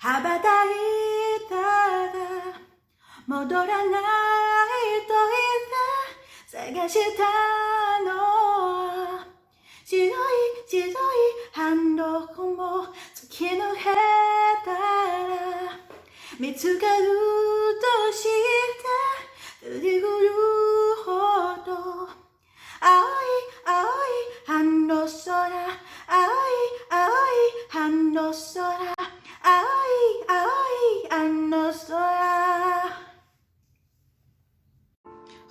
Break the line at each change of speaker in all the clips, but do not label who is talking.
羽ばたいたら戻らないと言って探したのは白いハンドルも突き抜けたら見つかるとして振りぐるほど青いハンド空青いハンド空青いハンド空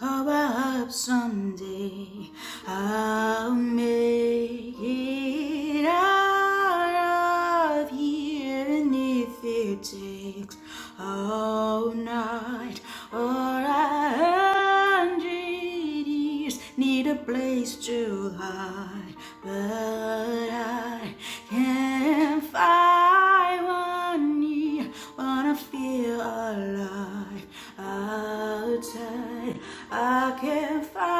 Oh, I hope someday I'll make it out of here, and if it takes all night or 100 years, need a place to hide, but I can't find one here. Wanna feel alive outside. I can't find